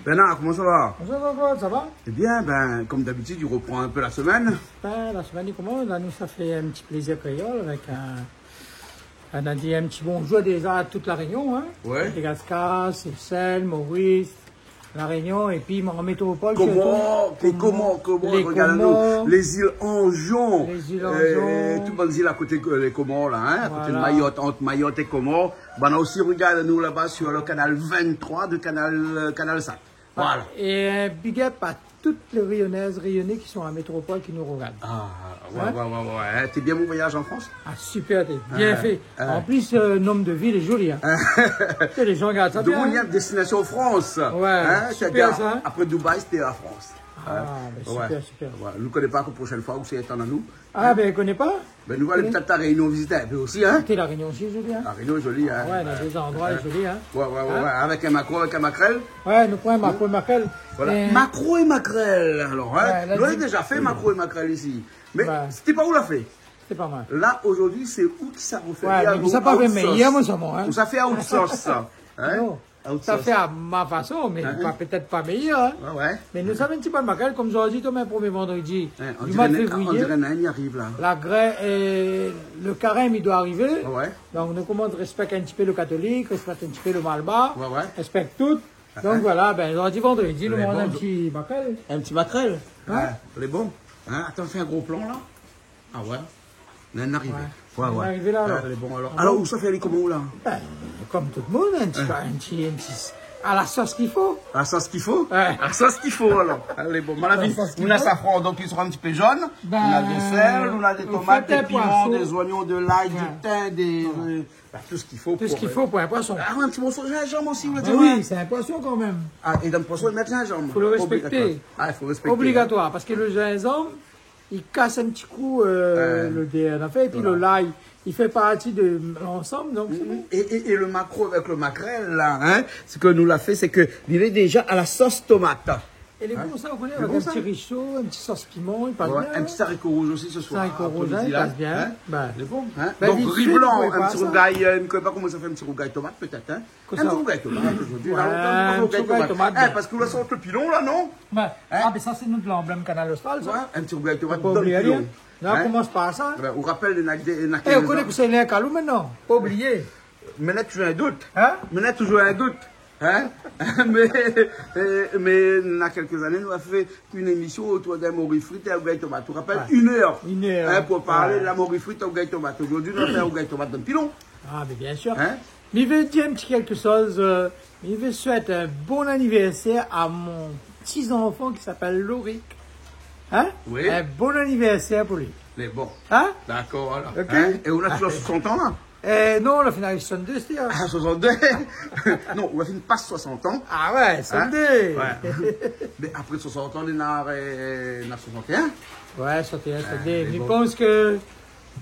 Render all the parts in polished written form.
Bernard, comment ça va? Bonjour, ça va? Eh bien, ben, comme d'habitude, tu reprends un peu la semaine. Ben, la semaine commence, là, nous, ça fait un petit plaisir créole avec on a dit un petit bonjour déjà à toute la Réunion, hein? Ouais. Madagascar, Seychelles, Maurice, la Réunion, et puis en métropole. Comment, les regarde-nous, les îles Anjons. Les îles Anjons. Toutes les îles à côté des Comores, là, hein, à côté de Voilà. Mayotte, entre Mayotte et Comores. Ben, on a aussi, regarde-nous là-bas sur le canal 23 de canal 5. Voilà. Et un big up à toutes les Rayonnaises, Rayonnais qui sont à métropole, qui nous regardent. Ah, ouais. T'es bien mon voyage en France? Ah, super, t'es bien fait. En plus, le nom de ville est joli, hein. Les gens regardent ça bien. Deuxième destination France. Ouais, Hein, super ça. Hein. Après Dubaï, c'était la France. Ah, ben super, super. Ouais. Nous ne connaissons pas que la prochaine fois où c'est étant à nous. Ah, ben, connais pas? Ben, nous allons peut-être à Réunion visiter un peu aussi, hein. T'es la Réunion aussi, joli, hein? La Réunion est jolie, hein. Ouais, dans des endroits jolis, hein. Ouais. Avec un maquereau, avec un maquerelle. Ouais, nous prenons macro et maquerelle. Voilà. Maquereau et maquerelle. Alors, hein. Ouais, Nous avons déjà fait maquereau et maquerelle ici. Mais Ouais. c'était pas où l'a fait. C'est pas mal. Là, aujourd'hui, c'est où qui ça refait? Ouais, mais ça pas fait meilleur, moi, ça, moi, hein. Où ça fait à haute sauce, ça. Hein? Non. Ça fait à ma façon, mais peut-être pas meilleur, hein. Ouais. Mais nous savons un petit peu de maquerelle, comme j'aurais dit, comme un premier vendredi. On Du mois de dirait février. un y arrive, là. La grêle et le carême, il doit arriver. Ouais. Donc, nous commande respecte un petit peu le catholique, respecte un petit peu le malbas. Ouais. Respecte tout. Donc voilà, ben, j'aurais dit vendredi, nous Les mangeons un bons. petit maquerelle. Un petit maquerelle. Ouais. Les bons. Hein? Attends, fais un gros plan, là. Ah ouais. On est arrivé. On est arrivé là, alors. Les bons, alors. Alors, où ça fait les comment, là? Ben, comme tout le monde, un petit, à la sauce qu'il faut. À ça, ce qu'il faut? Ouais. À ça, ce qu'il faut, alors. Allez, bon, à la vie, on a safran, donc ils seront un petit peu jaunes. Ben, on a des sel, on a des tomates, faites des un piments, poisson. des oignons, de l'ail, du thym, tout ce qu'il faut. Tout ce qu'il faut pour un poisson. Ah, ouais, un petit morceau de gingembre aussi, vous Ah le dites. oui, c'est un poisson quand même. Ah, et dans le poisson, il met gingembre. Il faut le respecter. Ah, il faut respecter. Obligatoire, parce que le gingembre, il casse un petit coup le DNA, et puis le l'ail, il fait partie de l'ensemble, donc c'est bon. Et le maquereau avec le maquerelle, là, hein, ce que nous l'a fait, c'est que il est déjà à la sauce tomate. Et les bons, ça, on connaît, avec un petit richaud, un petit sauce piment, il passe Ouais, bien. un petit haricot rouge aussi ce soir. Haricot rouge, il passe bien. Ben, C'est bon. Hein? Ben, Donc, vite riz fait, blanc, vous pouvez un pas petit ça. rougail, je ne connais pas comment ça fait un petit rougail tomate, peut-être, hein? Un ça. petit rougail tomate, aujourd'hui. Ouais, Un petit rougail tomate, Hein, ben. parce que là, ça le pilon, là, non? ben, ah, mais ça, c'est notre l'emblème Canal Austral, ça. Ouais, un petit rougail tomate Pas dans le oublier pilon. rien. Là, on commence par ça. Ben, on rappelle les naquets. Et on connaît que c'est un calou maintenant. Pas oublier. Maintenant, tu as un doute. Hein? Maintenant, toujours un doute. Hein? mais il y a quelques années, nous avons fait une émission autour d'un morue frite et un rougail tomate. Tu te rappelles? Une heure. Une heure. Hein, pour parler Ouais. de la morue frite et un rougail tomate. Aujourd'hui, nous avons fait un rougail tomate dans le pilon. Ah, mais bien sûr. Hein? Mais il veut dire un petit quelque chose. Il veut souhaiter un bon anniversaire à mon petit enfant qui s'appelle Loric. Hein? Oui. Un bon anniversaire pour lui. Mais bon. Hein? D'accord, alors. Ok. Hein? Et on a toujours 60 ans, là? Non, la finale 62, c'est Ah, 62? Non, on a fini pas 60 ans. Ah ouais, 62. Ouais. Mais après 60 ans, on a 61. Ouais, 61, 62. Mais bon. je pense que,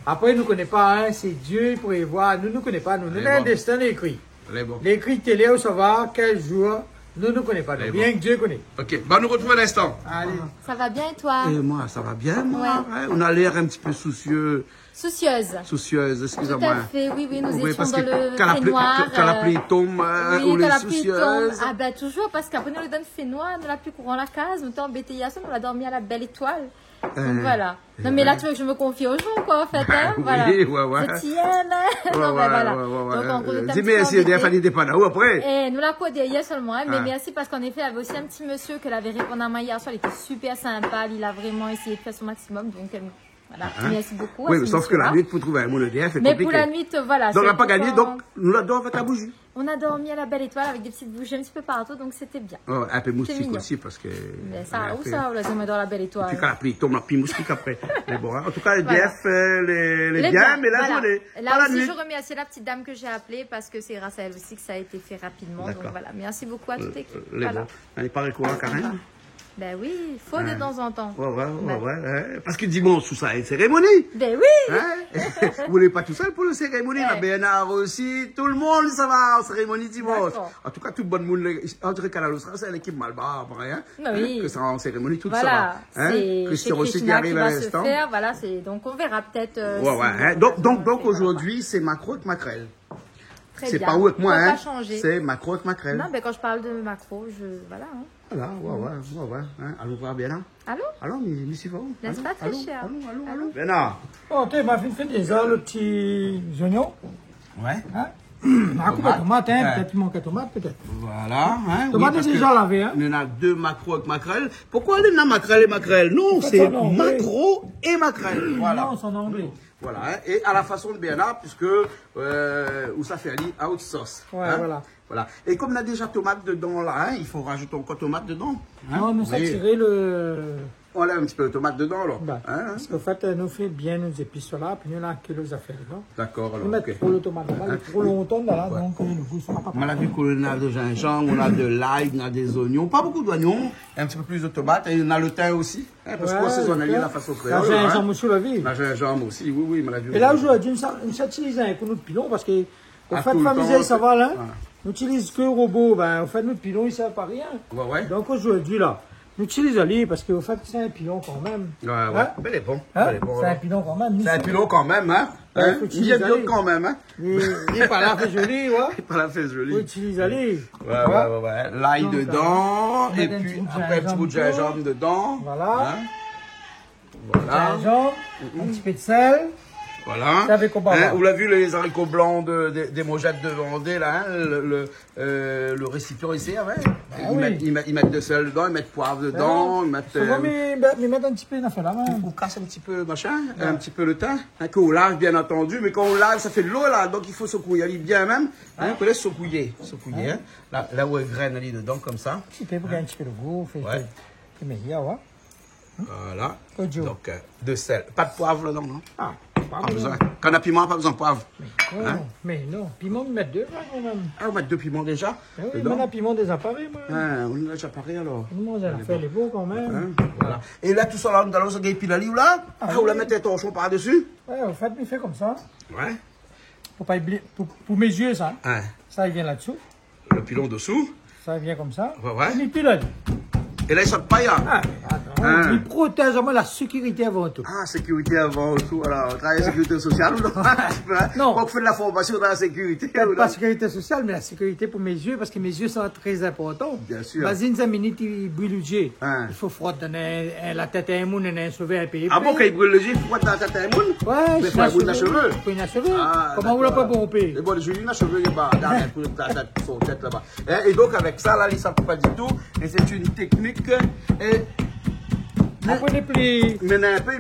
après, nous ne connaissons pas, hein, c'est Dieu, il pourrait voir. Nous ne connaissons pas, nous. Nous Mais avons un bon. destin écrit. Les bons. L'écrit télé, où ça va, quel jour, nous ne connaissons pas. Mais Bien bon. que Dieu connaît. Ok, bah, nous retrouvons un instant. Allez. Ça va bien et toi? Et moi, ça va bien, moi. Ouais. Hein? On a l'air un petit peu soucieuse, Soucieuse. excusez-moi. Tout à fait, oui, nous Oui, étions parce dans que le quand Fénoir. la pluie tombe, Oui, on quand est la pluie tombe. soucieuse. Ah ben toujours, parce qu'après nous le donne Fénoir, nous la pluie courant la case, nous t'es embêté hier soir, nous l'a dormi à la belle étoile. Donc voilà. Non mais là tu veux que je me confie aux gens quoi en fait, hein? Oui, Voilà. ouais. C'est tienne, hein? Non mais voilà. Donc en gros, nous t'es un Dis, petit peu mais si il y a embêté. fallu des panneaux après. Et nous l'a codé hier seulement, hein, mais Ah. merci parce qu'en effet, il y avait aussi un petit monsieur qui avait répondu à moi hier soir, il était super sympa, il a vraiment essayé de faire son maximum, donc voilà, merci beaucoup. à Oui, ce mais sauf que la monsieur-là. nuit, pour trouver un mot EDF, c'est Mais compliqué. pour la nuit, voilà. Donc on n'a c'est pas gagné, pourtant- donc nous l'adorons avec la bougie. On a dormi à la belle étoile avec des petites bougies un petit peu partout, donc c'était bien. Oh, un peu moustique mignon. aussi, parce que... Mais ça, où ça, on l'a jamais dans la belle étoile. Puis quand la pluie tombe, la pluie moustique après. Mais bon, hein, en tout cas, Voilà. EDF, les Les biens, mais la voilà. journée, Là pas la aussi, nuit. je remercie la petite dame que j'ai appelée parce que c'est grâce à elle aussi que ça a été fait rapidement. Donc D'accord. voilà, merci beaucoup à toute l'équipe. Les Voilà. bons. Il paraît quoi, Karen? Ben oui, il faut de temps en temps. Ouais. Parce que dimanche, tout ça est cérémonie. Ben oui. Hein? Vous n'êtes pas tout seul pour la cérémonie, la Ouais. Bernard aussi, tout le monde, ça va en cérémonie dimanche. D'accord. En tout cas, tout le bon monde, entre Canal Austral, c'est l'équipe Malbar, hein? Oui. Que ça va en cérémonie, tout Voilà, ça va. Hein? c'est Christian chez aussi qui Christina qui arrive à va se l'instant. faire. Voilà, c'est donc on verra peut-être. Ouais, si- hein. Donc aujourd'hui, c'est Macro et Macrel. Très C'est bien. pas où avec moi, Faut hein. pas changer. C'est macro avec maquerelle. Non, mais quand je parle de macro, voilà. Hein. Voilà, ouais. Hein. Allons voir bien là. Allô? Allons, mais c'est bon. N'est-ce pas, très cher? Allons. Ben non. Oh, tu m'as fait déjà le petit oignon. Ouais. Hein? Un coup de tomate, hein. Ouais. Peut-être il manque de tomate, peut-être. Voilà. Hein. Tomate parce est déjà que lavée, hein. il y en a 2 macros avec maquerelle. Pourquoi il y en a maquerelle et maquerelle? Non, fait c'est ça en anglais. macro et maquerelle. Voilà. Non, c'est en anglais. Voilà, hein. Et à la façon de Bernard, puisque où ça fait aller out sauce. Ouais, hein. voilà. Et comme on a déjà tomate dedans là, hein, il faut rajouter encore tomate dedans. Hein. Non, nous, ça Oui. tirer le. On a un petit peu de tomate dedans là. Bah, Hein. parce qu'en fait, nous fait bien nos épices là, puis nous, là, quelques affaires dedans. D'accord, Nous alors. mettons Ok. trop le tomate là-bas, il est trop longtemps là, donc le goût sera pas On a vu qu'on a de gingembre, on a de l'ail, on a des oignons. Pas beaucoup d'oignons, un petit peu plus de tomates. Et on a le thym aussi. Hein, parce que c'est son allié la façon Là, créole. j'ai un hein. jambon sur la vie. On a gingembre aussi, oui, on l'a vu. Et là, aujourd'hui, nous utilisons un coup de pilon parce que, au Ah, fait, tout le familier, temps, ça va là. voilà. Nous utilisons que le robot, ben, au fait, notre pilon, il ne sert pas à rien. Ouais. Donc aujourd'hui, là, nous utilisons lui parce qu'au fait, c'est un pilon quand même. Ouais. Hein? Ben, il est bon. Hein? Il est bon, C'est un alors. pilon quand même. C'est un pilon quand même, hein. Ouais, Hein? faut Il utiliser y a bien aller. quand même, hein. Il n'est pas là, fait joli, ouais. Pas la fesse jolie. Faut utiliser lui. Ouais. L'ail Donc, dedans, on et met un puis petit bout de après un petit bout de gingembre gingembre dedans. Voilà. Hein. Voilà. Gingembre, un petit peu de sel. Voilà. Ça fait qu'on va voir. Vous l'avez vu, les haricots blancs des mojettes de Vendée, là, hein, le récipient ici, ouais. oui. Ils mettent de sel dedans, ils mettent poivre dedans, ils mettent... On va me mettre un petit peu dans la main. on casse un petit peu, machin, un petit peu le thym, hein, qu'on lave, bien entendu, mais quand on lave, ça fait de l'eau, là, donc il faut secouer, aller bien même, hein, qu'on laisse secouiller, hein. Là où elle graine, elle est dedans, comme ça. Un petit peu pour gagner un petit peu de goût. Ouais. C'est meilleur, ouais. Voilà. Audio. Donc, de sel. Pas de poivre là-dedans, non? Ah, pas Pas besoin. besoin. Quand on a piment, pas besoin de poivre. Oh, mais non, piment, on met deux là, quand même. Ah, on met 2 piments déjà? Ah oui, dedans. on a piment des appareils, moi. Ah, on en a déjà parlé alors. Nous, on a fait les beaux quand même. Hein, voilà. Et là, tout ça, là, nous allons se gagner la livre là. Ah, On la oui. met un torchon par-dessus. Ouais, au fait, il fait comme ça. Ouais. Pour pas oublier, pour mes yeux, ça. Hein. Ça, il vient là-dessous. Le pilon dessous. Ça vient comme ça. Ouais. Et puis là. Et là, il saute pas, là. Ah, mais attends, Hein. il protège vraiment la sécurité avant tout. Ah, sécurité avant tout. Alors, on travaille à la sécurité sociale ou non? Non. Quand on fait de la formation dans la sécurité. ou Pas non? la sécurité sociale, mais la sécurité pour mes yeux, parce que mes yeux sont très importants. Bien sûr. Vas-y, une minute, il brûle le jet. Hein. Il faut frotter la tête à un monde et sauver un pays. Ah bon, quand il brûle le gif, il faut dans la tête à un monde? Ouais, Mais il faut un bout de cheveux. Faut une cheveux. Ah, Comment vous l'a pas d'accord. pompé? Et bon, le Julien a cheveux, il est bas, dans la tête, son tête là-bas. Et donc, avec ça, là, ils ne savent pas du tout. Et c'est une technique. Et Après les plis. mais un peu, ils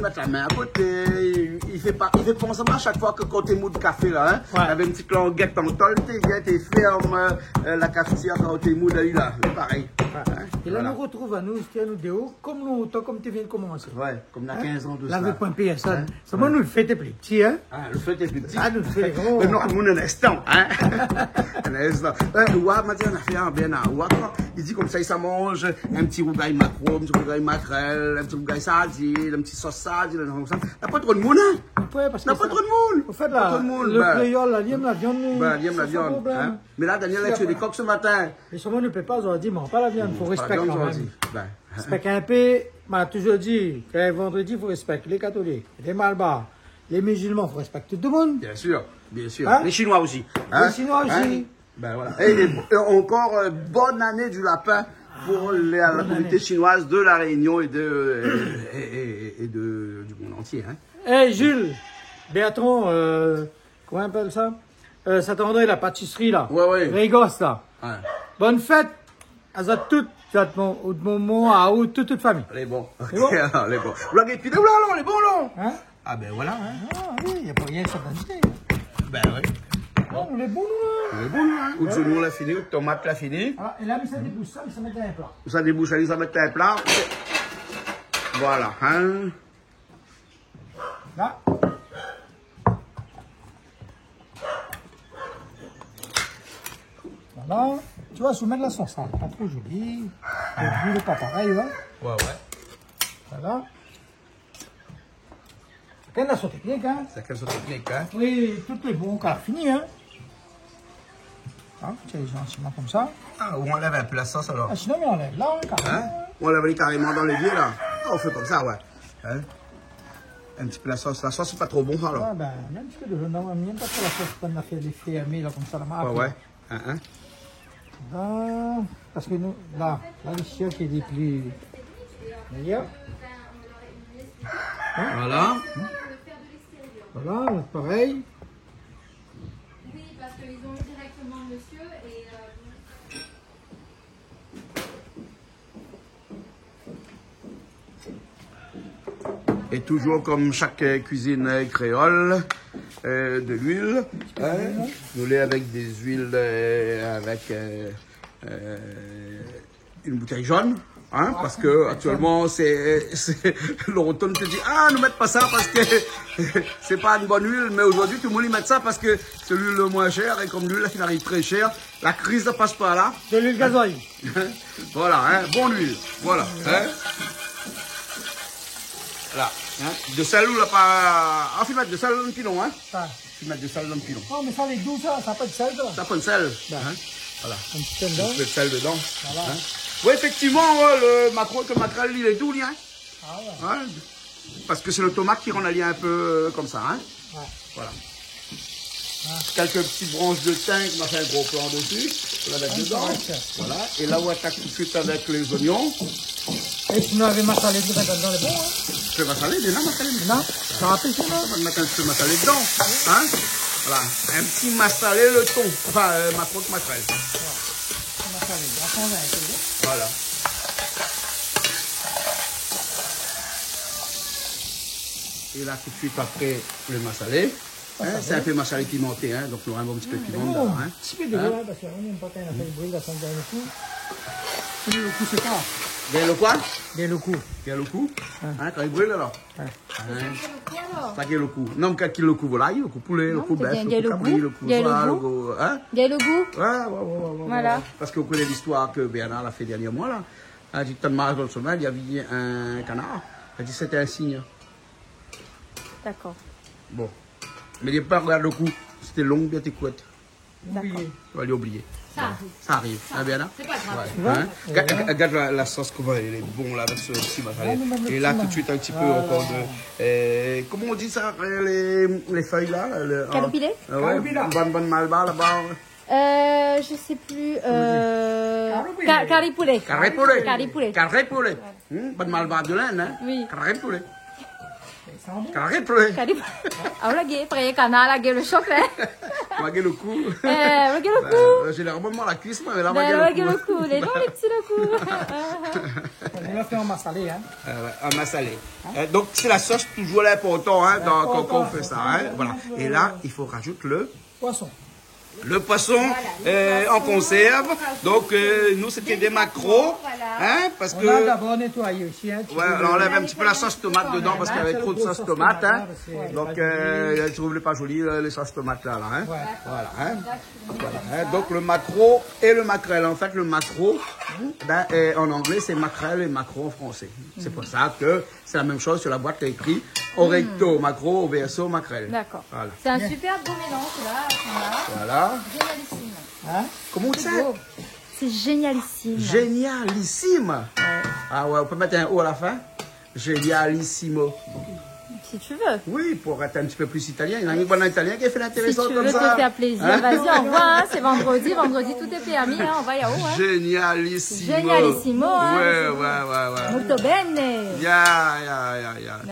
mettent la main à côté. Il fait penser à chaque fois que quand tu mous de café, là, hein, Ouais. avec une petite languette en tol, tu viens, tu fermes la cafetière quand tu mous d'aller là. C'est pareil. Hein, Et là, voilà. nous retrouvons à nous, c'était à nous déo, comme longtemps, comme tu viens de commencer. Ouais, comme il y a 15 ans de Là, ça. avec point PS, Hein? ça va nous le fait des plus petits, hein. Ah, le fait est plus petit. Ah, nous le fait gros. Mais non, un instant, hein. Un instant. Ouah, m'a dit, on a fait un bien à Ouah, il dit comme ça, ça mange un petit rougail macro, un petit rougail maquerelle, un petit rougail sardine, un petit sauce sardine, comme ça. N'a pas trop de monde, hein. Ouais, parce que N'a pas ça- trop de monde. Au fait, Pas là, trop de monde. le Ben, créole, la lième, la viande, nous. ben, il aime la c'est viande. son problème. Hein. Mais là, Daniel a tué des coqs ce matin. Mais sûrement, ne peut pas aujourd'hui, mais pas la viande, il faut Pas la respecter viande, quand aujourd'hui. même. Ben, Respecter un peu, m'a toujours dit, que vendredi, il faut respecter les catholiques, les malbars, les musulmans, il faut respecter tout le monde. bien sûr, bien sûr. Hein? Les Chinois aussi. Les Chinois aussi. Hein? Ben voilà. Et encore bonne année du lapin pour la communauté année. chinoise de La Réunion et du monde entier. Hein. Hey Jules, Bertrand, comment on appelle ça? Saint-André, la pâtisserie là. Ouais. Régos là. Ouais. Bonne fête à ça toutes, au moment à où toute famille. Elle est bon. C'est bon? Elle est bon. Vous l'avez épilé, là, elle est bon, là. Hein? Ah ben voilà. Hein. Ah oui, il n'y a pas rien de s'organiser. Ben oui. Non, on est bon nous là. Elle est bon, hein. Ou de nous l'a fini, ou de tomate l'a fini. Ah, et là, mais ça débouche ça, mais ça met dans un plat. Ça débouche, allez, ça met un plat. Voilà. Hein. Là. Voilà. Tu vois, soumettre la sauce, hein. Pas trop joli. Le goût, pas pareil, hein. Ouais. Voilà. C'est la sauce technique, hein. C'est quelle sorte de technique, hein. Oui, tout est bon quand fini, hein. Ah, tu as gentiment comme ça. Ah, ou on enlève un peu la sauce alors. Ah, sinon, on enlève là, hein, carrément. Hein? On l'avait carrément dans l'évier là. Ah, on fait comme ça, ouais. Hein? Un petit peu la sauce. La sauce, c'est pas trop bon, alors. Ah ben, il y a un petit peu de jaune. Non, mais pas trop la sauce qu'on a fait les fermés, là, comme ça, la marque. Ouais. Là, parce que nous, là, le chien qui est des plus meilleurs. Voilà. Voilà, là, pareil. Oui, parce qu'ils ont eu directement monsieur et... Et toujours comme chaque cuisine créole, de l'huile. Nous l'avons avec des huiles, avec une bouteille jaune. Hein, parce que actuellement, c'est l'automne te dit, ah, ne mettez pas ça parce que c'est pas une bonne huile, mais aujourd'hui, tout le monde y met ça parce que c'est l'huile le moins chère et comme l'huile qui arrive très chère, la crise ne passe pas là. De l'huile gasoil. Voilà, hein, bonne huile. Voilà. Hein. Là, hein, de sel ou là pas. Ah, faut mettre de sel dans le pilon, hein. Ça. Faut mettre de sel dans le pilon. Non, mais ça, les doux, ça n'a pas de sel, ça. Ça prend de sel. Ben. Hein. Voilà. Un petit peu dedans. Un peu de sel dedans. Voilà. Hein. Oui, effectivement, le macro que makrel, il est doux, hein. Ah ouais. Hein. Parce que c'est le tomate qui rend la lien un peu comme ça, hein. Ouais. Voilà. Quelques petites branches de thym, on a fait un gros plan dessus. On va mettre dedans. Voilà. Et là, on attaque tout de suite avec les oignons. Et tu nous avais massalé tout dedans, le bon, hein. Je vais massaler, déjà massaler. Non, ça rappelle ça, non. On va mettre un petit peu massalé dedans. Hein. Voilà. Un petit massalé le thon. Enfin, ma croque makrel. Voilà. Et là, tout de suite après le massalé. Hein, c'est un peu massalé pimenté, hein, donc on aura un bon petit peu de piment dedans. Hein. Un petit peu de là, parce qu'on n'aime pas quand on a fait le bruit, là, ça me donne le coup. Le coup, c'est quoi? Bien le quoi? Bien le coup. Bien le coup? Hein, quand il brûle alors? Ouais. Ça qui est le coup. Non, quand il le coup volaille, le coup poulet, le coup bœuf, le coup cabri, le coup soie, le coup. Hein? Il y a le goût. Ouais. Voilà. Parce que vous connaissez l'histoire que Bernard a fait dernier mois là. Elle a dit que dans le sommeil, il y avait un canard. Elle a dit que c'était un signe. D'accord. Bon. Mais il n'est pas regarde le coup. C'était long, bien tes couettes. D'accord. Tu vas l'oublier. Ça arrive. Ça arrive. Hein, Bernard? C'est pas grave. Ouais. Hein? Regarde la sauce, comment elle est bon là avec ce petit massalé. Et là, tout de suite, un petit peu encore de. Comment on dit ça? Les feuilles là? Calopilé? Ouais, bonne malba là-bas. Je sais plus. Carré-poulet. Carré-poulet. Carré-poulet. Carré-poulet. Bonne malba de laine, hein? Oui. Carré-poulet. Carré-poulet. Ah, la gueule, après, canal, la gueule, le choc, là. La gueule le cou. La gueule le cou. J'ai l'air moment la cuisse, mais là, La gueule le cou. Les gens, les petits le cou. On l'a fait en massalé, hein. Un massalé. Donc, c'est la sauce toujours l'important, hein, quand on fait ça, hein. Voilà. Et là, il faut rajouter le Poisson. Le poisson en conserve. Donc, nous, c'était des maquereaux. Hein, parce On que. a d'abord nettoyé aussi. Hein, ouais, on enlève un petit peu la sauce tomate dedans parce qu'il y avait trop de sauce tomate. Hein. Donc, je trouve pas joli les sauces tomates là. Hein. Ouais. Voilà, hein. Voilà, hein. Donc, le maquereau et le maquerelle. En fait, le maquereau, ben, en anglais, c'est maquerelle et maquereau en français. C'est pour ça que c'est la même chose sur la boîte qui est écrit au recto, maquereau, au verso, maquerelle. D'accord. Voilà. C'est un super beau mélange, là. Voilà. Génialissime. Hein? Comment on dit ça? C'est génialissime. Génialissime. Ouais. Ah ouais, on peut mettre un O à la fin. Génialissimo. Si tu veux. Oui, pour être un petit peu plus italien. Il y en a une bonne italien qui a fait Si l'intéressant tu comme veux ça. te faire plaisir, Hein? vas-y, envoie. Hein. C'est vendredi. Vendredi, tout est permis. Hein. On va y aller. Hein. Génialissimo. Génialissimo. Hein. Ouais. Molto bene. Ya.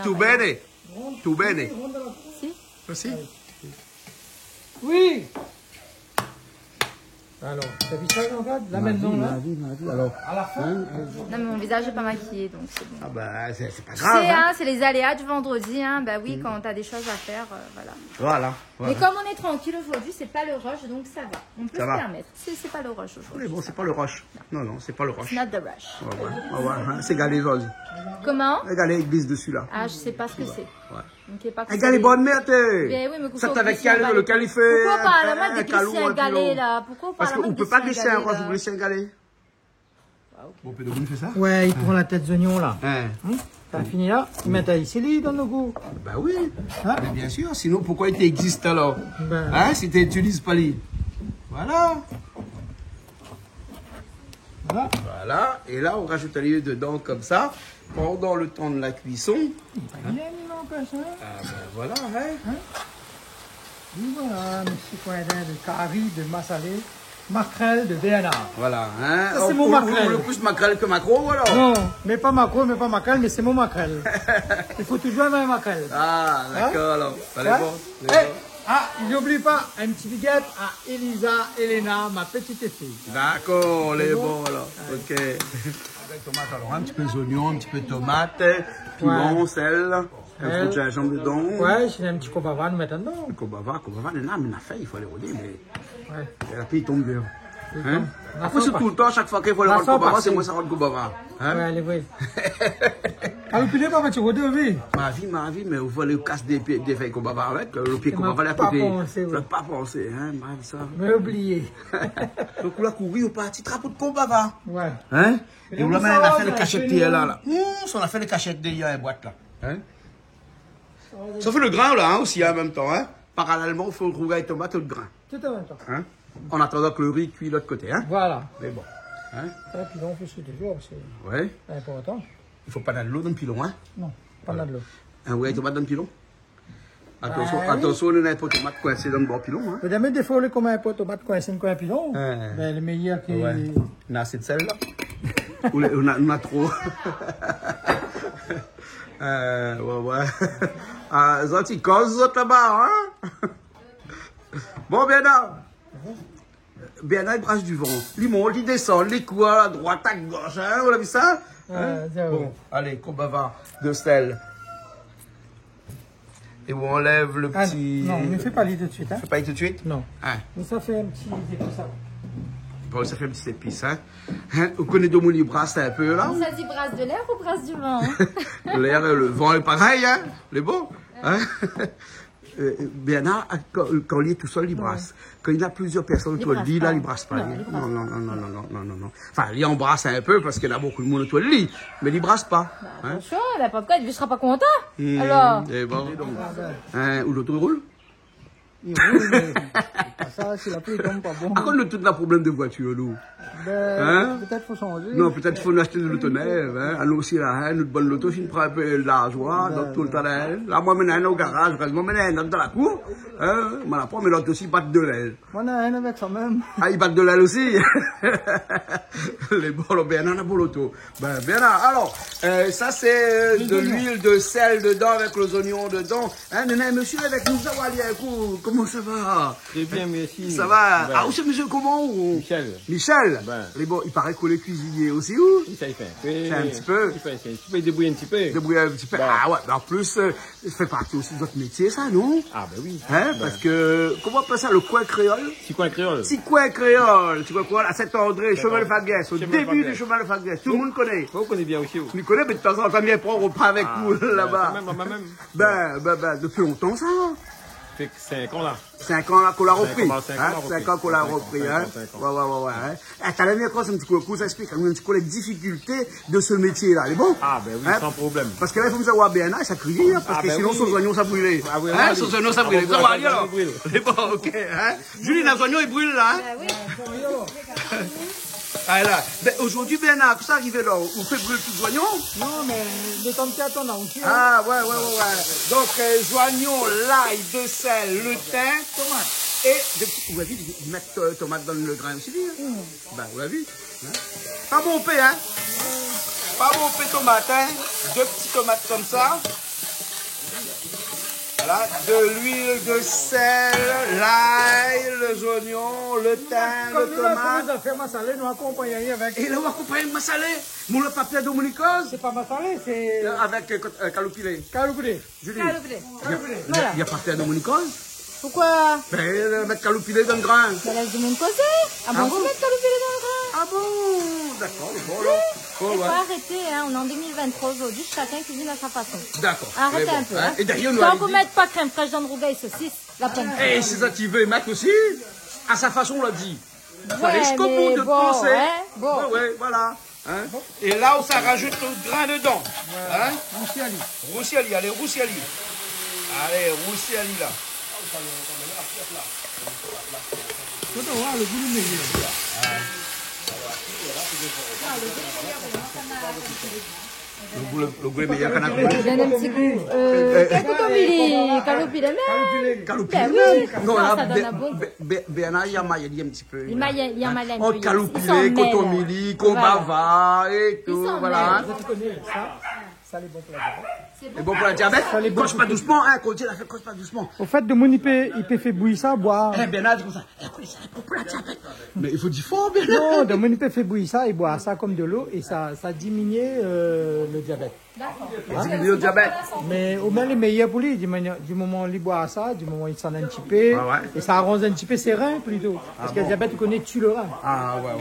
Tu bene. Tu bene. Si. Aussi? Oui. Alors, t'as vu ça, regarde, là maintenant, là. Alors, À la fin. Non, mais mon visage n'est pas maquillé, donc c'est bon. ah bah, c'est pas Tu grave. sais, Hein? hein, c'est les aléas du vendredi. Hein. Bah oui, quand t'as des choses à faire, voilà. Voilà. Mais comme on est tranquille aujourd'hui, c'est pas le rush, donc ça va. On peut Ça se va. permettre. C'est pas le rush Mais aujourd'hui. bon, c'est pas le rush. Non, c'est pas le rush. Not the rush. Ouais, hein. C'est galé, José. Comment? Galé glisse dessus là. Ah, je sais pas ce que c'est. Ouais. Donc, pas Un galé bonne merde. Mais oui, mais Ça t'avait calé le califé. Pourquoi pas la main de glisser un galet là? Pourquoi pas Parce la main qu'on de peut pas glisser glisser un roche, là? vous glissez un galet. Bon, Pédogoune fait ça? Ouais, il prend la tête d'oignon, là. Hein? T'as fini là? Il met ta ici, dans le goût. Bah oui. Hein? Mais bien sûr, sinon pourquoi il existe alors? Ben. Hein? Si tu n'utilises pas les. Voilà. Voilà. Voilà. Et là, on rajoute un lieu dedans comme ça, pendant le temps de la cuisson. Il y a une empêche, hein. Ah ben voilà, hein. Et voilà, un petit coin de carie, de massalé, maquerelle de DNA. Voilà, hein. Ça, c'est mon maquerelle. Le plus maquerelle que macro, alors. Non, mais pas macro, mais pas maquerelle, mais c'est mon maquerelle. Il faut toujours avoir un maquerelle. Ah, d'accord, alors. Allez, Ouais. bon. Eh, ah, n'oublie pas, un petit biguette à Elisa, Elena, ma petite fille. D'accord, les bons, alors. Ok. Avec tomate, alors, un petit peu d'oignon, un petit peu de tomate, piment, sel, un peu de gingembre dedans. Ouais, j'ai un petit cobava, nous mettre dedans. Kobava, il a fait, il faut les rôder, mais. Ouais. Et la paix tombe bien. Hein? La Après, c'est sauce tout le temps, chaque fois qu'il faut le La rôder sauce Kobava, c'est passée. moi ça rôde Kobava. Hein? Ouais, allez, oui. Alors, puis, pas tu rôder, oui. Ma vie, mais vous voulez casser des feuilles Kobava avec, le pied Ça Kobava, m'a la pas pété. pensé, oui. Ça pas pensé, hein, ma vie, ça. Mais oublié. Donc, on a couru au parti trapeau de Kobava. Ouais. Hein? Et on a ça va, fait les ouais, cachettes c'est d'hier, nous. là. On a fait les cachettes d'hier, la boîte, là. Hein? Ça fait le grain, là, hein, aussi, en même temps, hein. Parallèlement, il faut le rougail et tomate et le grain. Tout en même temps. Hein? En attendant que le riz cuit de l'autre côté, hein. Voilà. Mais bon. Hein? Et puis, on fait ce toujours, c'est Ouais. important. Il faut pas de l'eau dans le pilon, hein. Non, pas de l'eau. Un rougail et tomate dans le pilon. Attention, Ouais. attention, on n'a pas de tomate coincée dans le bon pilon, hein. Peut-être des fois, comme un pot de tomate coincé, comme un pilon. Ouais. Ben, le meilleur qui. Ouais. On a assez de sel, là. Ou on a trop. Ouais. Ah, ça, tu causes là-bas, hein. Bon, Bernard, il brasse du vent. Il monte, il descend, il court à droite, à gauche, hein. Vous avez vu ça? Hein? Bon, allez, Kobava de sel. Et on enlève le Ah, petit. non, ne fais pas lire tout de suite. Hein. Fais pas tout de suite? Non. Ah. Mais ça fait un petit comme ça. Bon, ça fait un petit épice, hein. Vous connaissez de mon brasse un peu, là? Ça dit brasse de l'air ou brasse du vent? L'air, le vent est pareil, hein. Il est bon. Hein? Bernard, quand il est tout seul, il brasse. Quand il y a plusieurs personnes autour de lui, là, il brasse pas. Non. Enfin, il embrasse un peu parce qu'il y a beaucoup de monde autour de lui, mais il brasse pas. Hein? Attention, la popcorn, il ne sera pas content. Alors. Et bon, donc. Hein, ou l'autre roule? Il roule, mais ça, si la pluie tombe pas bon. À cause de tout le problème de voiture, nous. Ben, Hein? peut-être faut changer. Non, peut-être qu'il faut nous acheter de l'auto neuve. Hein. Alors aussi, là, hein, notre bonne loto, si on prend un peu l'argent, donc tout le temps, là, moi, maintenant, au garage, moi, maintenant, dans la cour, hein, moi, la prends, mais l'autre aussi, battent de l'aile. Moi, on a un avec ça même. Ah, ils battent de l'aile aussi. Les bolos, ben, on a pour l'auto. Ben, bien là. Alors, ça, c'est de l'huile de sel dedans, avec les oignons dedans. Hein, monsieur, avec nous, ça va aller un coup. Comment ça va? Très bien, merci. Ça va? Ben, Ah, où c'est monsieur comment? Ou... Michel. Michel? Ben. Les bon, il paraît qu'on est cuisinier aussi, ou? Ça, il fait un petit peu. Il fait un petit peu, il débrouille un petit peu. Débrouiller un petit peu. Ben. Ah ouais, en plus, ça fait partie aussi de votre métier, ça, non? Ah, ben oui. Hein, Ben. parce que, comment on appelle ça, le coin créole? C'est quoi un créole? Petit coin créole, tu vois quoi, à Saint-André, chemin de Faguès, au Chemin de début Faguès. du chemin de Faguès, tout le monde connaît. Vous connaissez bien aussi, vous. Tu connais, mais de temps en temps, viens prendre au pas avec Ah, nous, ben, là-bas. Même. Ben, depuis longtemps, ça. Fait que 5 ans, là. 5 ans là qu'on l'a repris. 5 ans qu'on l'a repris, hein. 5 ans. Ouais. Hein. Ah, t'as la meilleure chose, un petit coup, ça explique un petit coup les difficultés de ce métier-là, c'est bon? Ah, ben oui, Hein? sans problème. Parce que là, il faut me savoir bien, hein, ça crie, hein, parce Ah, que ben sinon, oui. sans oignons, ça brûlait. Ah, oui, Hein, oui. sans oignons, ça Ah, brûlait. bon, Ça va ça aller, alors? brûle. C'est bon, ok, hein. Julie, les oignons, ils brûlent, là, hein. Oui. Ah, là. Ben, aujourd'hui, Bernard, ça arrive là, on fait brûler tous les oignons? Non, mais le temps de 4 ans, on tire. Ah, ouais. Donc, oignons, l'ail, de sel, le thym, tomate. Et, vous avez vu, ils mettent tomate dans le grain aussi, hein? Ben, vous l'avez vu. Hein? Pas bon pain, hein? Pas bon pain tomate, hein? 2 petits tomates comme ça. Voilà, de l'huile de sel, l'ail, les oignons, le thym, Quand le nous avons tomate. fait faire massalé, nous accompagnons avec. Et là, on accompagne le massalé. Mon le papier dominicose. C'est pas massalé, c'est. Avec calopilé. Caloupé. Julie, Caloupé. il y a papier dominicose. Pourquoi? Ben, mettre calopilé dans le grain. Ça laisse du monde causer. Ah bon, Ah tu bon? mets le calopé dans le grain? Ah bon? D'accord, bon alors. Il Bon, faut ouais. arrêter, hein. On est en 2023 aujourd'hui, chacun cuisine à sa façon. D'accord. Arrêtez Mais bon, un peu. hein. Hein. Et d'ailleurs, nous Tant avons qu'on dit... ne mette pas crème fraîche dans le rougail saucisse, la pomme. Et c'est ça qu'il veut mettre aussi. À sa façon, on l'a dit. Il fallait Ouais, jusqu'au mais bout de bon, penser. ouais, bon. Ouais, voilà. Hein. Et là où ça rajoute le grain dedans. Hein. Roussiali. Roussiali, allez, Roussiali. Allez, Roussiali là. Tu dois voir le goût du meilleur. Le goût est meilleur qu'un accord. Je donne un petit goût. Qu'est-ce que tu dis? Calopile, mais. Calopile. Ben oui. Non, Ça là, donne un bon goût. Bernard, il y a maillé un petit peu. Il y a malin. On calopile, cotomili, kobava et tout, voilà. Tu connais ça les bons pour la diabète. Et bon pour le diabète, coche pas doucement, hein, quand il a fait coche pas doucement. Au fait, de mon il peut faire bouillir ça, boire. Eh, Bernard, c'est comme ça. Eh, c'est bon pour la diabète. Mais il faut dire fort, Bernard. Non, de mon il peut faire bouillir ça et boire ça comme de l'eau et ça diminue le diabète. Diminue le diabète. Mais au moins les meilleurs pour lui, du moment où il boit ça, du moment où il s'en a un petit peu, Ouais. et ça arrange un petit peu ses reins plutôt. Parce que le diabète, tu connais, tue le rein. Ah, ouais.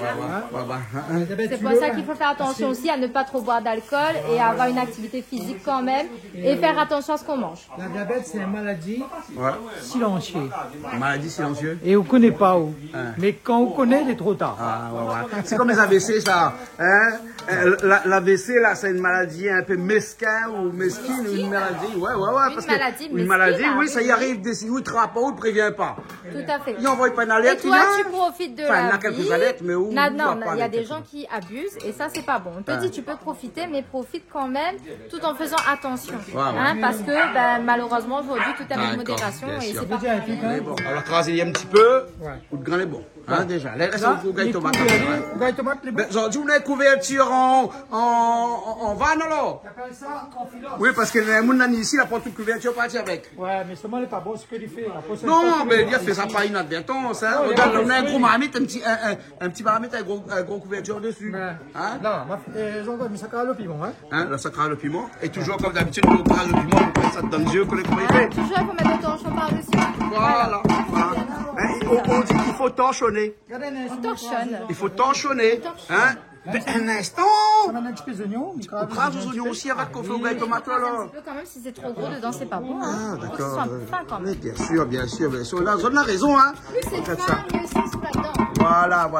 Le diabète C'est tue pour le ça rein. qu'il faut faire attention aussi à ne pas trop boire d'alcool et à avoir une activité physique quand même et faire attention à ce qu'on mange. La diabète, c'est une maladie Ouais. silencieuse. Maladie silencieuse. Et on ne connaît pas où. Mais quand on connaît, il est trop tard. Ah, ouais. C'est comme les AVC, ça. Hein? L'AVC, là, c'est une maladie un peu mesquin ou mesquine, une maladie. Ouais. Parce maladie que une maladie, mesquine, oui, ça y arrive, où il ne travaille pas, où il ne prévient pas. Tout à fait. Il n'envoie pas une Et alerte. toi, tu profites de Enfin, il y en la a quelques vie. alertes, mais où Non, on voit pas il y a les des gens qui abusent et ça, c'est pas bon. On te dit, tu peux profiter, mais profite quand même tout en faisant attention. Ouais. Hein, parce que ben, malheureusement, aujourd'hui, tout est avec modération bien et sûr. c'est pas Mais bon, alors craser un petit peu, Ouais. ou de grain est bon. Hein, déjà. Les restes au gars tomate. Gaille tomate, les bons. Ben, tu voulais couverture en vanne alors? T'appelles ça confidence. Oui, parce que les gens ici, la porte de couverture partie avec. Ouais, mais seulement, il n'est pas bon ce que tu fais. Après, c'est Non, pas mais bon. il a fait ça par inadvertance. Hein. Non, Regarde, il a on a un fait gros marmite, un petit marmite avec un gros couverture dessus. Ouais. Hein? Non, ils ont mis ça quand le piment. Hein. Hein, là, ça craint le piment. Et toujours comme d'habitude, on craint le piment, on prend ça dans les yeux, qu'on les Ah, fait. toujours, il faut mettre le torchon par-dessus. Voilà. Hein, on dit qu'il faut torchonner. Regardez un instant. Torchonne. Il faut torchonner. Hein? Ben, un instant. On a un petit peu d'oignons. On crase aux oignons aussi avec qu'on fait au gars tomate là. Un petit peu quand même, si c'est trop gros dedans, c'est pas bon. Hein. Ah, Faut que ce soit un peu fin quand même. Oui, bien sûr. Là, on a raison, hein. Plus c'est Faites fin, mieux c'est sous la dent. Voilà.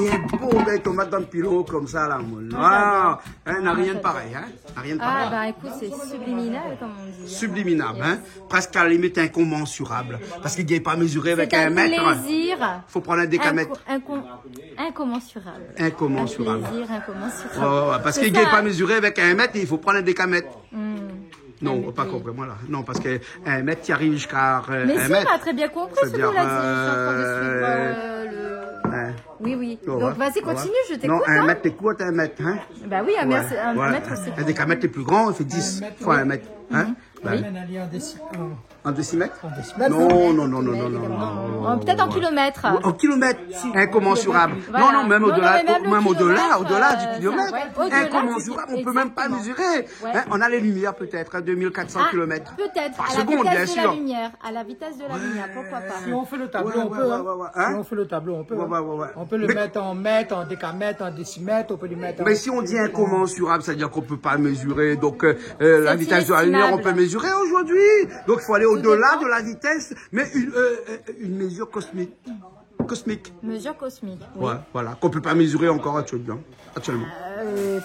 Et un beau gars tomate dans le pilot comme ça, là. Ah, hein, n'a rien de pareil, hein. N'a rien de pareil. Ah, bah écoute, c'est subliminal, comme on dit. Subliminable, hein. Presque à la limite incommensurable. Parce qu'il n'est pas mesuré avec C'est un un mètre. plaisir Faut prendre un décamètre. incommensurable. Incommensurable. Un plaisir incommensurable. Ouais, parce C'est qu'il n'est ça, pas hein. mesuré avec un mètre, il faut prendre un décamètre. Non, mètre, pas oui. compris, moi là. Non, parce qu'un mètre, tu arrive jusqu'à Mais un si, mètre. on a très bien compris ce que C'est-à-dire, vous l'a dit. Je suis en train de suivre le... Ouais. Oui. Ouais. Donc vas-y, continue, je Non, t'écoute. un hein. mètre, t'écoutes un mètre, hein. Bah oui, un mètre, un Ouais. mètre c'est... Un décamètre est plus grand, il fait 10 fois un mètre. Hein? On Ben, a allé en en décimètre? décimètre. Non. Peut-être en kilomètres. En kilomètre, incommensurable. Voilà. Non, même Non, au-delà, mais même le au-delà kilomètre, du ça, kilomètre. ouais, au-delà du Incommensurable, on peut même pas exactement. mesurer. Ouais. Hein, on a les lumières peut-être, 2400 Ah, km. peut-être, Par à la seconde, vitesse bien de sûr. la lumière. À la vitesse de la lumière, pourquoi pas. Si on fait le tableau, Ouais, on peut. ouais. Hein? Si on fait le tableau, on peut. Ouais. On peut le Mais- mettre en mètre, en décamètre, en décimètre, on peut le mettre en... Mais si on dit incommensurable, c'est-à-dire qu'on peut pas mesurer. Donc, la vitesse de la lumière, on peut inestimable. mesurer aujourd'hui. Donc, il faut aller au-delà de la vitesse, mais une mesure cosmique. Mesure cosmique. Oui. Ouais, voilà. Qu'on peut pas mesurer encore actuellement.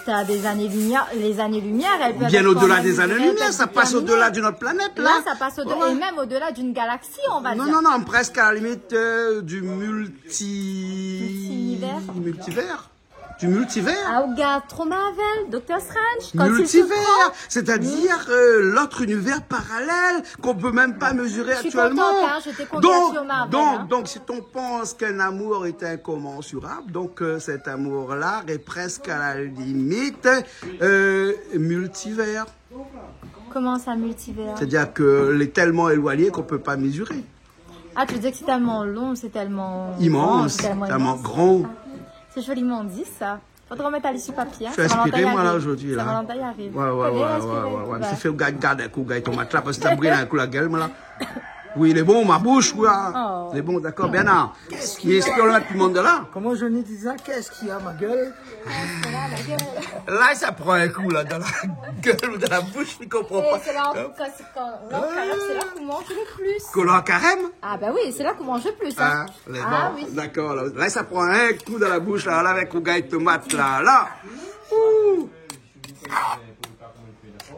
T'as des années-lumière, les années-lumière, elles peuvent Bien être au-delà quand même des années-lumière, mesurées, ça peuvent passe déterminer. au-delà de notre planète, là. Là, ça passe au-delà, Ouais. et même au-delà d'une galaxie, on va dire. Non, presque à la limite du multivers. Du multivers. Ah, regarde, trop Marvel, Doctor Strange, quand il se Multivers, prend. c'est-à-dire l'autre univers parallèle qu'on peut même pas mesurer Je suis actuellement. contente, hein, je t'ai converti au Marvel, hein. Donc, si on pense qu'un amour est incommensurable, donc cet amour-là est presque à la limite multivers. Comment ça, multivers? C'est-à-dire qu'il est tellement éloigné qu'on peut pas mesurer. Ah, tu veux dire que c'est tellement long, c'est tellement... Immense, grand, c'est tellement immense. grand. C'est joliment dit, ça. Faudra remettre à l'issue papier. Hein. Je suis inspiré, moi, là, arrive. aujourd'hui, là. Saint-Valentin y arrive. Ouais. Je fais garder un coup, gars, tomate là, parce que ça brille un coup la gueule, moi, là. Oui, il est bon, ma bouche, oui. Oh. Il est bon, d'accord, Bernard. Il est sur le monde de là. Comment je dis ça? Qu'est-ce qu'il y a, ma gueule? Là, ça prend un coup, là, dans la gueule ou dans la bouche, il comprend Et pas. c'est là, c'est là qu'on mange le plus. Collant carême? Ah bah oui, c'est là qu'on mange le plus. Ah, Hein. les Ah bons. oui. D'accord, là, ça prend un coup dans la bouche, là, avec le gars de tomate, là. Ouh.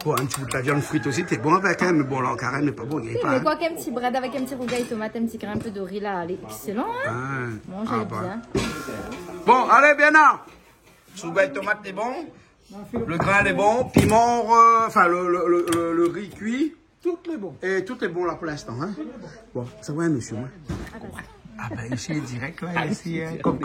Bon, un petit bout de la viande frite aussi, t'es bon avec, hein, mais bon, là, en carême, mais pas bon, il n'y a Oui, pas. mais Hein. quoi qu'un petit bread avec un petit rougail tomate, un petit grain, un peu de riz là, allez, excellent, hein. Ah. Bon, Ah, j'aime bah. bien. Bon, allez, Bernard. Sougaille tomate, c'est bon. Le grain est bon. Piment, enfin, le riz cuit. Tout est bon. Et tout est bon là pour l'instant. Hein? Bon, ça va, monsieur. Moi. Ah ben, ici, direct là, ici, hein. Quand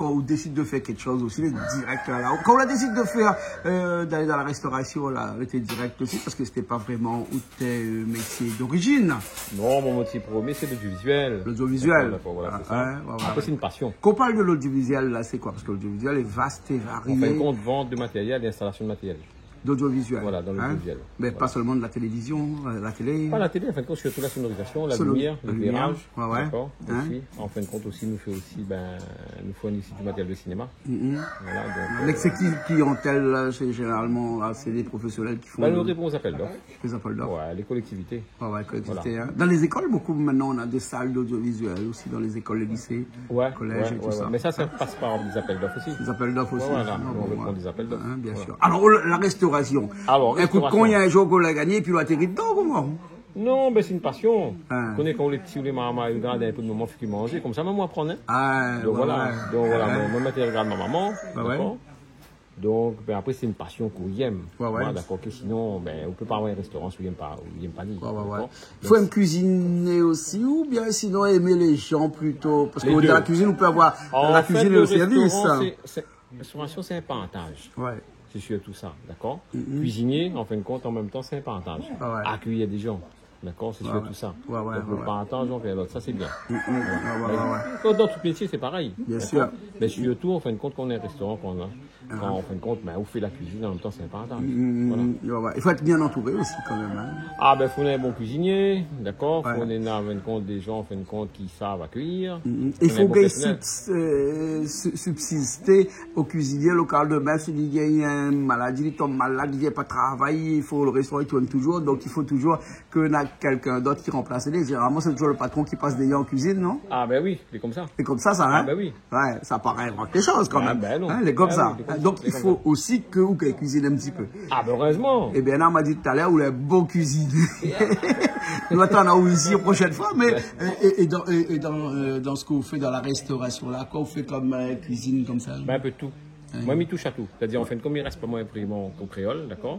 on décide de faire quelque chose aussi, direct là. Quand on a décidé de faire, d'aller dans la restauration, là, on était direct aussi, parce que c'était pas vraiment où tes métier d'origine. Non, mon métier premier, c'est l'audiovisuel. L'audiovisuel. D'accord, voilà, c'est ça. Ouais, voilà. Après, c'est une passion. Quand on parle de l'audiovisuel, là, c'est quoi? Parce que l'audiovisuel est vaste et varié. En fin de compte, vente de matériel et installation de matériel. D'audiovisuel. Voilà, dans l'audiovisuel. Mais Voilà. pas seulement de la télévision, la télé. Pas la télé, en fin de compte, surtout la sonorisation, la Sono- lumière, la l'éclairage. lumière, ouais, D'accord. hein. Aussi. En fin de compte, aussi, nous fournit aussi du matériel de cinéma. Mhm. Voilà, donc. Mais c'est qui ont-elles, là, c'est généralement, là, c'est des professionnels qui font Nous répondons aux appels d'offres. les appels d'offres. Ouais, les collectivités. Ouais, collectivité, hein. Dans les écoles, beaucoup maintenant, on a des salles d'audiovisuel aussi, dans les écoles, les lycées, Ouais, collèges ouais, et tout ouais, ça. ouais. Mais ça passe par des appels d'offres aussi. Les appels d'offres aussi. Ouais, voilà, Ah, on bon, répond ouais. des appels d'offres. Hein, bien Voilà. sûr. Alors, la restauration. Alors, Écoute, restauration. quand il y a un jour qu'on l'a gagné, puis on a atterri dedans, comment? Non, ben c'est une passion. Ah. On connaît quand les petits ou les mamans, ils regardent un peu de maman, fait qu'ils mangent. Comme ça, maman apprend. Hein. Ah, Donc ouais, voilà. ouais. Donc voilà, Ouais. moi, je regarde ma maman. Bah ouais. D'accord. Donc, ben après, c'est une passion qu'on y aime. Ouais, ouais. Voilà, d'accord, que sinon, ben, on peut pas avoir un restaurant si on n'aime pas ni. Ouais, ouais, ouais. d'accord. Il faut aimer cuisiner aussi, ou bien sinon aimer les gens plutôt? Parce que Les dans deux. la cuisine, on peut avoir En la fait, cuisine et le service. restaurant, la restauration, c'est un parentage. Ouais. C'est sûr tout ça, d'accord. Cuisinier, en fin de compte, en même temps, c'est un parentage. Ah ouais. Accueillir des gens, d'accord, c'est sûr Ouais, tout ça. ouais, ouais, Donc, le ouais. parentage, on fait l'autre, ça c'est bien. Ouais, ouais, ouais. Dans tout métier, c'est pareil. Bien d'accord. sûr. Mais surtout, en fin de compte, qu'on est un restaurant, qu'on a, quand en fin de compte, ben, on fait la cuisine, en même temps, c'est un parentage. Voilà. Ouais, ouais. Il faut être bien entouré aussi, quand même. Hein. Ah, ben, faut un bon cuisinier, d'accord. Ouais. Faut en fin de compte, des gens, en fin de compte, qui savent accueillir. Il Faut un faut bon qu'il personnel. subsister au cuisinier local de même. S'il y a une maladie, il tombe malade, il ne vient pas travailler, il faut le restaurant, il tourne toujours. Donc, il faut toujours qu'on a quelqu'un d'autre qui remplace les. Généralement, c'est toujours le patron qui passe des gens en cuisine, non? Ah, ben oui, c'est comme ça. C'est comme ça, hein? Ah, ben oui. Ouais, ça paraît vraiment quelque chose, quand Ah, même. ben non. Hein, les comme Ah, ça. oui, les comme ça, Donc, les il comme faut aussi que vous cuisinez un petit peu. Ah, ben, heureusement. Et Bernard m'a dit tout à l'heure, vous êtes bon cuisinier. Nous attendons ici la prochaine fois, mais dans ce que vous faites dans la restauration, là, quoi vous faites comme cuisine comme ça? Ben, un peu de tout. Moi, je touche à tout. C'est-à-dire, en fin de compte, il ne reste pas moins vraiment qu'au créole, d'accord.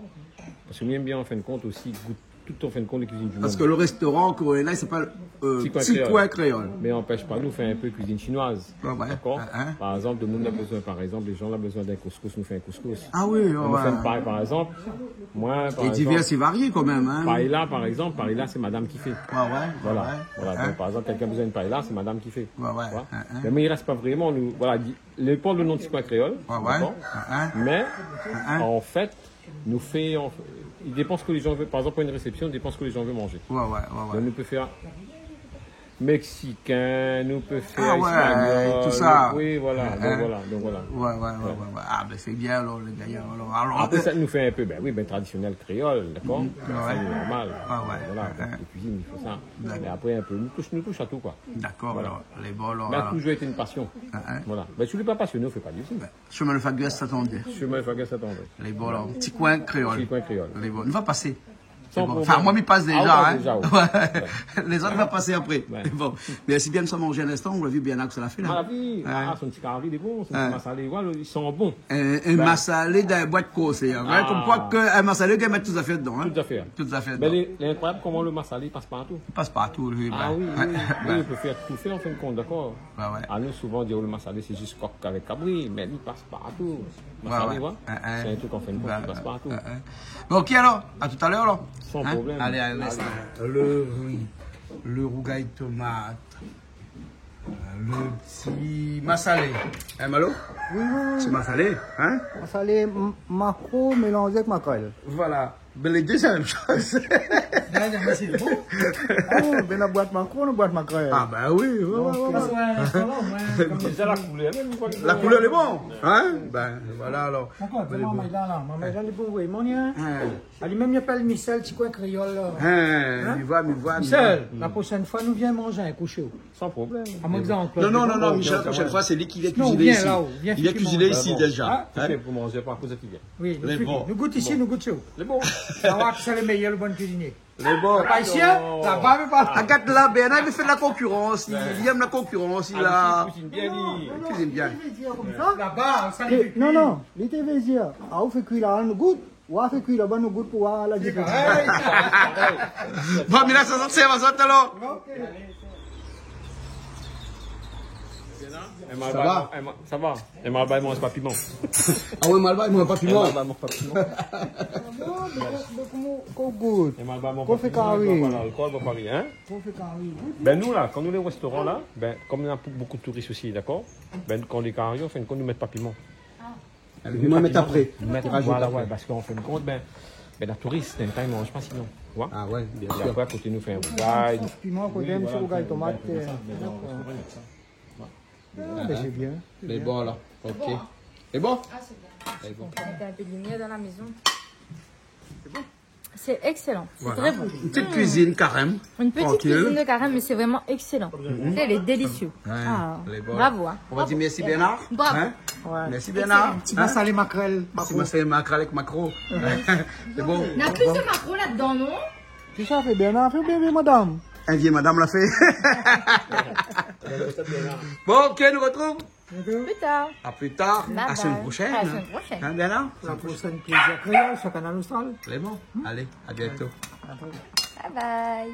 Parce que j'aime bien, en fin de compte, aussi goûter tout en fin de compte les cuisines du Parce monde. que le restaurant qu'on est là, il s'appelle Petit Coin Créole. Mais n'empêche pas, nous faire un peu cuisine chinoise. Ouais, ouais. D'accord. Hein? Par exemple, le monde a besoin, par exemple, les gens ont besoin d'un couscous, nous fait un couscous. Ah oui, On ouais. fait pareil, par exemple. Moi, par Et divers exemple, et varié quand même, hein? paella, par exemple, paella, c'est madame qui fait. Ouais, ouais. Voilà. Ouais. Voilà. Hein? Donc, par exemple, quelqu'un a besoin d'une paella, c'est madame qui fait. Ouais, ouais. Tu vois. Hein? Mais il ne reste pas vraiment, nous, voilà, les ports le nom de Petit Coin Créole. Ouais, ouais. d'accord. Hein? Mais, Hein? en fait, nous fait, il dépend ce que les gens veulent. Par exemple, pour une réception, il dépend ce que les gens veulent manger. Ouais, ouais, ouais, Donc, ouais. nous peut faire mexicain, nous peut faire Ah ouais, espagnol, tout ça. Oui, voilà. Hein? Donc voilà. Ouais, ouais, ouais, ouais. Ah, ben c'est bien, alors, les gars. Alors, Après, ça nous fait un peu, traditionnel créole, d'accord. Ouais. Ça, c'est normal. Ah ouais. Voilà, Ouais. donc, les cuisines, il faut ça. D'accord. Mais après, un peu, nous touche à tout, quoi. D'accord, Voilà. alors, les bons, alors. Mais a toujours été une passion. Hein? Voilà. Mais si tu n'es pas passionné, on ne fait pas du tout. Chemin de Fagues, ça tombe bien. Je me fais ça tomber. Les bons, alors. Petit coin créole. Petit coin créole. Les bons. On va passer. Sans Bon. problème. Enfin, moi, m'y passe déjà. Ah, hein. déjà, ouais. Ouais. Les autres vont passer après. Ouais. Bon. Mais si bien nous sommes mangés un instant, on l'a vu bien là que ça l'a fait Ah, là. la vie, Ouais. son petit carré, il est bon, son Ouais. petit massalé, voilà, ils sont bons. Un massalé dans la boîte corsée. Hein. Ah. Comme quoi qu'un massalé, il met tout à fait dedans. Hein. Tout à fait. Tout à fait Mais dedans. l'incroyable, comment le massalé passe partout. Il passe partout, lui. Ah oui, Ouais. oui, Ouais. il peut faire tout faire en fin de compte, d'accord. Ouais, ouais. À nous, souvent, on dit, oh, le massalé, c'est juste coq avec cabri, mais il passe partout. Massalé, Ouais, ouais. voilà. C'est un truc en fin de compte qui passe partout. Bon, ok alors. À tout à l'heure alors. Sans problème. Allez, à l'instant. Le riz, le rougail tomate, le petit massalé. Hein, Malo? Oui, oui, C'est massalé, hein? oui. Salé macro mélangé avec maquerelle. Voilà. Ben, les deux, c'est la même chose. Mais c'est bon. Oh, ben la boîte macron, la boîte macron. Ah, ben oui, ouais. Comme C'est la couleur. La couleur est bon. Hein? Ben, voilà alors. D'accord, maman, j'en ai pour vous. Mon lien. Allez, même, il n'y a pas le Michel, petit coin créole. Mi voit. Michel, la prochaine fois, nous viens manger un coucher. Sans problème. À mon exemple. Non, Michel, la prochaine fois, c'est lui qui vient Non, cuisiner viens ici. là-haut, viens Il vient cuisiner ici déjà. Tu fais pour manger par cause de qui vient. Oui, Les bons. nous goûtons ici, nous goûtons chez vous. Les bons. Ça va que c'est le meilleur, le bon cuisinier. Les bons. Pas ici, là-bas, mais pas. Regarde là, Bernard, il fait de la concurrence. Il aime la concurrence. Il a. Cuisine bien dit. Il cuisine bien. Là-bas, ça les non, non, les TVZ, ah, on fait cuire là, nous goûte. Ou on fait cuire là-bas, nous goûte pour voir la différence. Bon, mais là, ça s'observe, ça alors. Ça va? Ça va. Et Malba, il mange pas piment. Ah ouais, Malba, il mange pas piment. Malba, il mange pas piment. Qu'on goûte. Et Malba, il mange Qu'on pas fait piment. carré. Il boit pas l'alcool, il boit pas rien. Qu'on fait carré. Ben nous là, quand nous les restaurants là, ben comme on a beaucoup de touristes aussi, d'accord. Ben quand les carrières, on fait une compte, nous mettent pas piment. Ils m'en mettent après. Nous mettent voilà, ouais, parce qu'on fait une compte, ben la touriste, d'un temps, ils mangent pas sinon. Tu vois? Ah ouais, bien Et sûr. après, à côté, nous fait un rougail. Piment, qu'on aime sur le gars, tomate. C'est bien. Les bons là. Ok. C'est bon? Ah, c'est bien. C'est bon. On met un peu de lumière dans la maison. C'est bon. C'est excellent. C'est Voilà. très bon. Une petite cuisine carême. Une petite Tranquille. cuisine de carême, mais c'est vraiment excellent. Elle est délicieux. Ah, les bons. bravo. Hein. On va dire merci Bernard. Bravo. Hein? Ouais. Merci Bernard. Petit massalé maquerelle. Merci Marcel Macron avec macro. C'est bon. Il y a plus de macro là-dedans, non? Qui ça fait Bernard? Fait bien, madame. Indien, madame l'a fait. Bon, ok, nous retrouvons. Plus tard. À plus tard. Bye À la semaine bye. prochaine. À la semaine prochaine. Hein, Bernard? La prochaine plaisir créole sur Canal Austral. C'est bon. Allez, à bientôt. Bye bye.